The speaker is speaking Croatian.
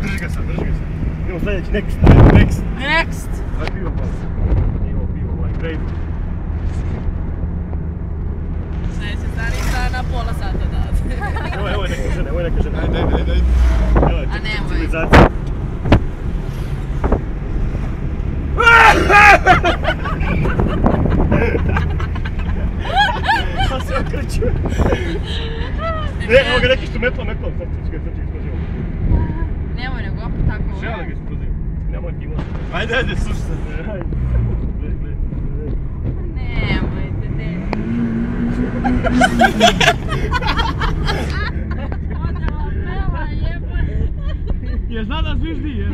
Drži ga sad. Idemo sljedeći, next. Aj pivo malo. Pivo, crazy. Neće stanica na pola sata dati. Evo je neka žena. Ajde. A nemoj. Civilizacija. Pa se okreću. Evo ga neki što metlom. Sad ću ga isprozivam. Nemoj nego opet tako. Žele ga isprozivam. Nemoj ti moći. Ajde, slušaj se. Nemojte, ne. Odjela pela, jebaj. Je zna da zviždi, jel?